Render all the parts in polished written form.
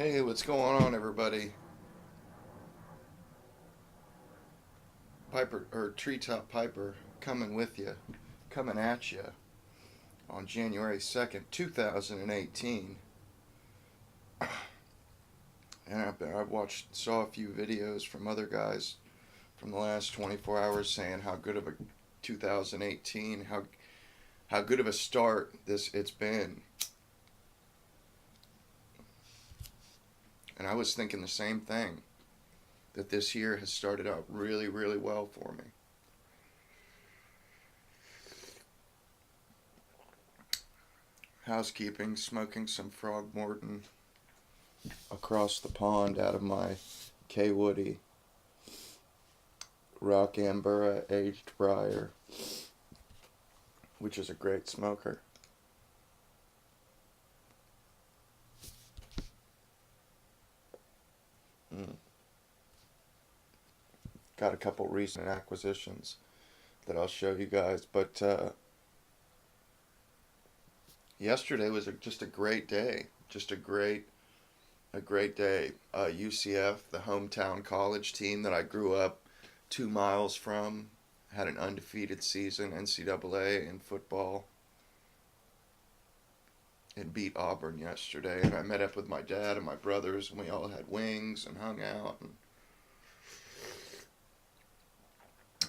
Hey, what's going on, everybody? Piper or Treetop Piper coming with you, coming at you on January 2nd, 2018. And I've saw a few videos from other guys from the last 24 hours saying how good of a 2018, how good of a start it's been. And I was thinking the same thing, that this year has started out really, really well for me. Housekeeping, smoking some Frog Morton across the pond out of my K Woody Rock Ambura aged briar, which is a great smoker. Mm. Got a couple recent acquisitions that I'll show you guys, but yesterday was just a great day. Just a great day. UCF, the hometown college team that I grew up 2 miles from, had an undefeated season NCAA in football. It beat Auburn yesterday, and I met up with my dad and my brothers, and we all had wings and hung out. And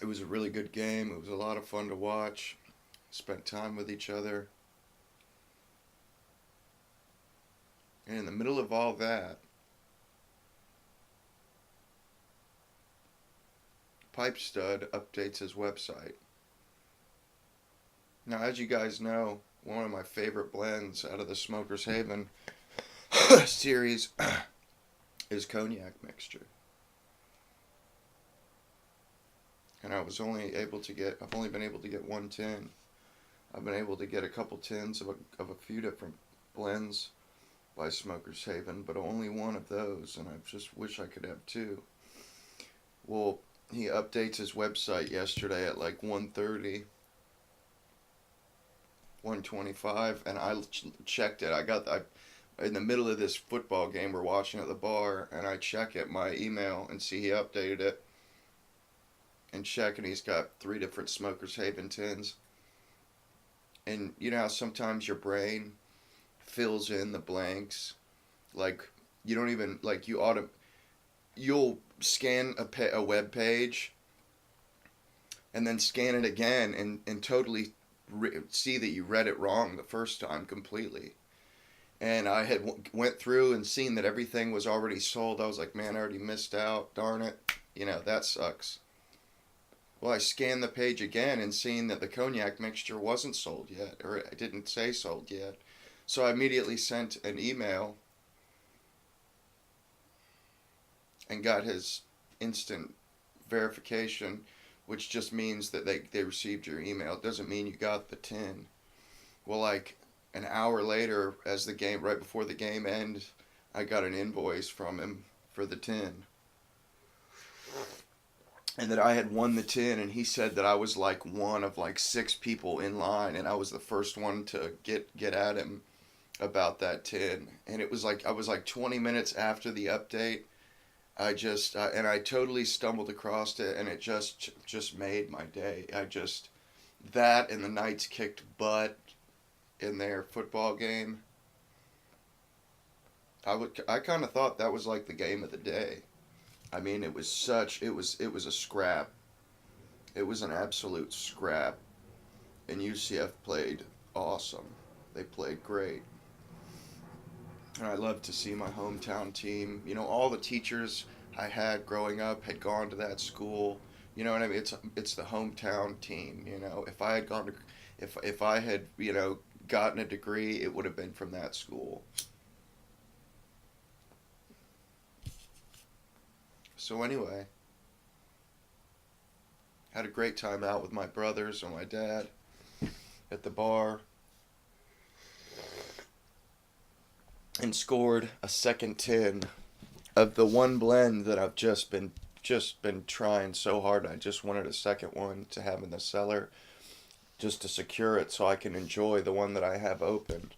it was a really good game. It was a lot of fun to watch. Spent time with each other. And in the middle of all that, Pipe Stud updates his website. Now, as you guys know, one of my favorite blends out of the Smoker's Haven series is cognac mixture. And I've only been able to get one tin. I've been able to get a couple tins of a few different blends by Smoker's Haven, but only one of those, and I just wish I could have two. Well, he updates his website yesterday at like 1:30, 1:25, and I checked it. In the middle of this football game we're watching at the bar, and I check it, my email, and see he updated it. And check, and he's got 3 different Smoker's Haven tins. And you know how sometimes your brain fills in the blanks, like you don't even like you'll scan a web page and then scan it again and totally see that you read it wrong the first time completely. And I had went through and seen that everything was already sold. I was like, man, I already missed out. Darn it. That sucks. Well, I scanned the page again and seen that the cognac mixture wasn't sold yet, or it didn't say sold yet. So I immediately sent an email and got his instant verification, which just means that they received your email. It doesn't mean you got the tin. Well, like an hour later, right before the game ended, I got an invoice from him for the tin. And that I had won the tin, and he said that I was like one of like 6 people in line, and I was the first one to get at him about that tin. And it was like I was like 20 minutes after the update. And I totally stumbled across it, and it just made my day. That and the Knights kicked butt in their football game. I kind of thought that was like the game of the day. I mean, it was a scrap. It was an absolute scrap. And UCF played awesome. They played great. And I love to see my hometown team. All the teachers I had growing up had gone to that school. You know what I mean? It's the hometown team. If I had gone to, if I had gotten a degree, it would have been from that school. So anyway, had a great time out with my brothers and my dad at the bar, and scored a second tin of the one blend that I've just been trying so hard. I just wanted a second one to have in the cellar just to secure it so I can enjoy the one that I have opened.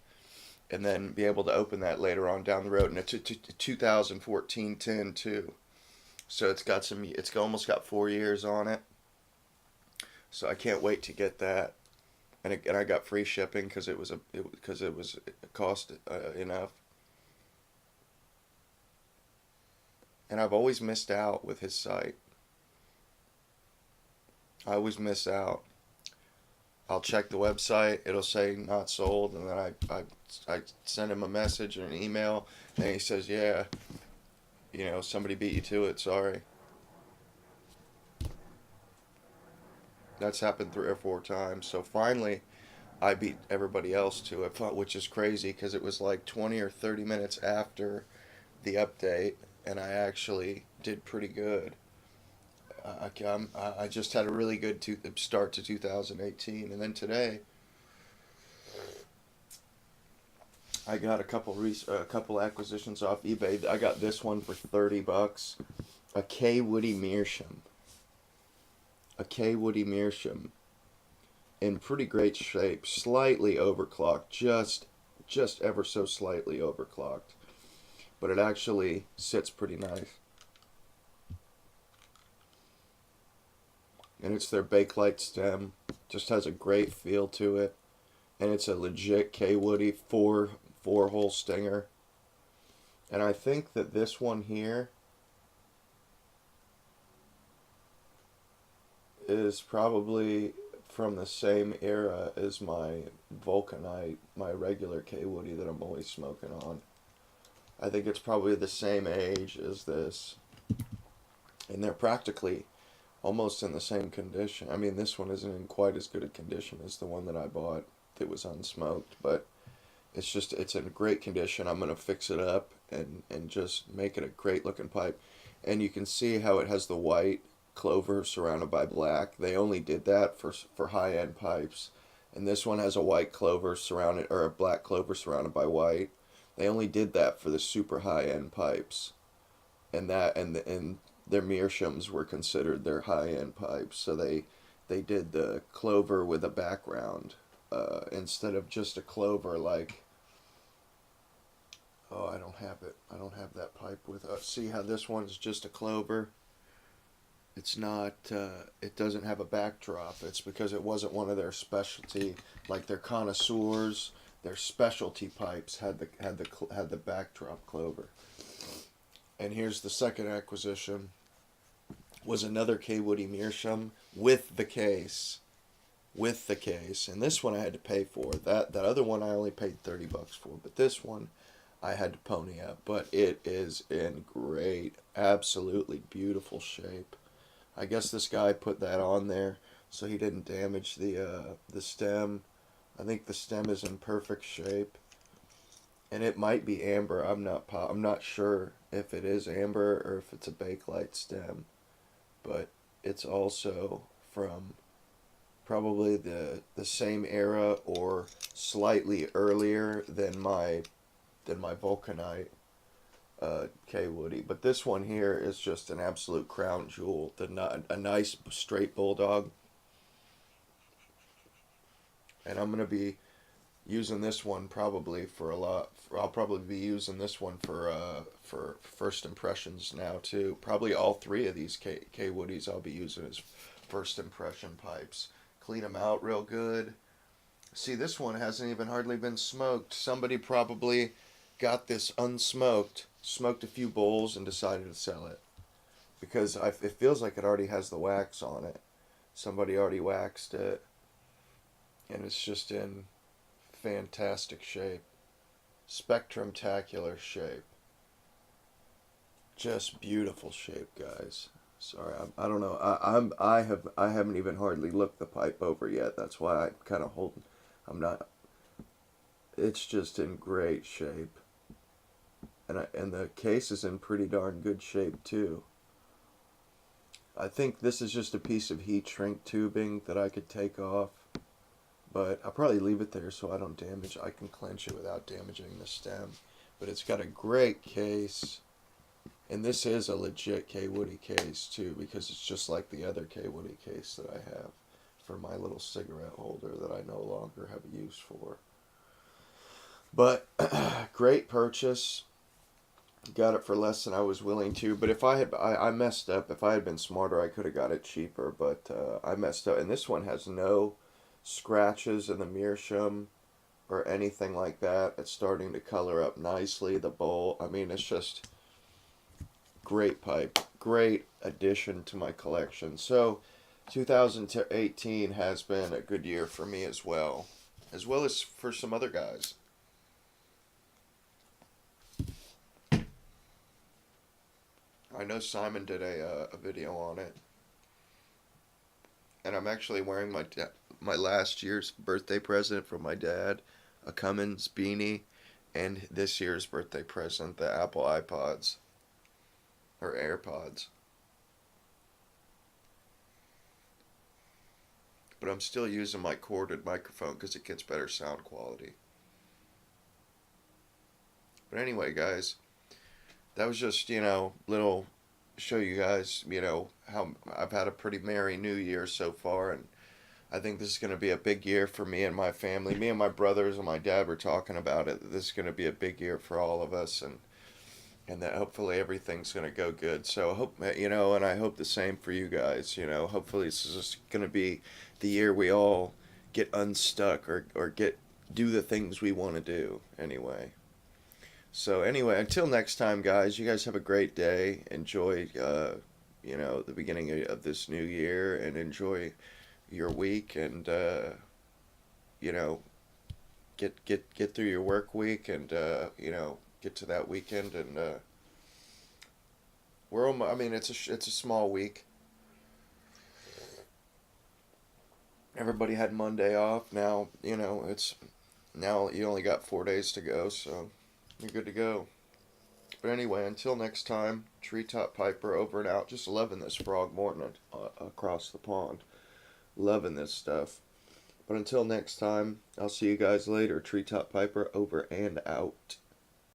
and then be able to open that later on down the road. And it's a 2014 tin too, so it's almost got 4 years on it. So I can't wait to get that, and I got free shipping because it was cost enough. And I've always missed out with his site. I always miss out. I'll check the website. It'll say not sold, and then I send him a message or an email, and he says, "Yeah, somebody beat you to it. Sorry." That's happened 3 or 4 times. So finally, I beat everybody else to it, which is crazy because it was like 20 or 30 minutes after the update, and I actually did pretty good. I just had a really good start to 2018, and then today I got a couple acquisitions off eBay. I got this one for $30, a K Woody Meerschaum, in pretty great shape, slightly overclocked, just ever so slightly overclocked, but it actually sits pretty nice. And it's their Bakelite stem. Just has a great feel to it, and it's a legit K Woody four hole stinger. And I think that this one here is probably from the same era as my Vulcanite, my regular K Woody that I'm always smoking on. I think it's probably the same age as this, and they're practically almost in the same condition. I mean, this one isn't in quite as good a condition as the one that I bought that was unsmoked, but it's in great condition. I'm gonna fix it up and just make it a great looking pipe. And you can see how it has the white clover surrounded by black. They only did that for high end pipes, and this one has a white clover surrounded, or a black clover surrounded by white. They only did that for the super high end pipes, and their Meerschaums were considered their high end pipes. So they did the clover with a background, instead of just a clover like. Oh, I don't have it. I don't have that pipe with. See how this one's just a clover. It's not. It doesn't have a backdrop. It's because it wasn't one of their specialty, like their connoisseurs. Their specialty pipes had the backdrop clover. And here's the second acquisition. Was another K Woody Meerschaum with the case. And this one I had to pay for. That other one I only paid $30 for, but this one I had to pony up. But it is in great, absolutely beautiful shape. I guess this guy put that on there so he didn't damage the stem. I think the stem is in perfect shape, and it might be amber. I'm not sure if it is amber or if it's a Bakelite stem, but it's also from probably the same era or slightly earlier than my Vulcanite K Woody. But this one here is just an absolute crown jewel. A nice straight bulldog. And I'm gonna be using this one probably for a lot. I'll probably be using this one for first impressions now too. Probably all three of these K Woodies I'll be using as first impression pipes. Clean them out real good. See, this one hasn't even hardly been smoked. Somebody probably got this unsmoked, smoked a few bowls, and decided to sell it because it feels like it already has the wax on it. Somebody already waxed it, and it's just in fantastic shape, spectrumtacular shape, just beautiful shape, guys. Sorry, I don't know. I haven't even hardly looked the pipe over yet. That's why I'm kind of holding. I'm not. It's just in great shape, and the case is in pretty darn good shape too. I think this is just a piece of heat shrink tubing that I could take off, but I'll probably leave it there so I don't damage. I can clench it without damaging the stem, but it's got a great case. And this is a legit K Woody case too, because it's just like the other K Woody case that I have for my little cigarette holder that I no longer have a use for. But great purchase. Got it for less than I was willing to. But if I messed up. If I had been smarter, I could have got it cheaper. But I messed up. And this one has no scratches in the meerschaum or anything like that. It's starting to color up nicely. The bowl. I mean, it's just great pipe. Great addition to my collection. So 2018 has been a good year for me as well. As well as for some other guys. I know Simon did a video on it, and I'm actually wearing my last year's birthday present from my dad, a Cummins beanie, and this year's birthday present, the Apple iPods or AirPods. But I'm still using my corded microphone because it gets better sound quality. But anyway, guys, that was just, little show you guys, how I've had a pretty merry new year so far, and I think this is going to be a big year for me and my family. Me and my brothers and my dad were talking about it. This is going to be a big year for all of us, and that hopefully everything's going to go good. So I hope, and I hope the same for you guys. Hopefully this is just going to be the year we all get unstuck or do the things we want to do anyway. So anyway, until next time, guys, you guys have a great day. Enjoy, the beginning of this new year, and enjoy your week, and you know, get through your work week, and get to that weekend, and we're almost, I mean, it's a small week. Everybody had Monday off. Now it's now you only got 4 days to go, so you're good to go. But anyway, until next time, Treetop Piper over and out. Just loving this frog morning across the pond. Loving this stuff. But until next time, I'll see you guys later. Treetop Piper over and out.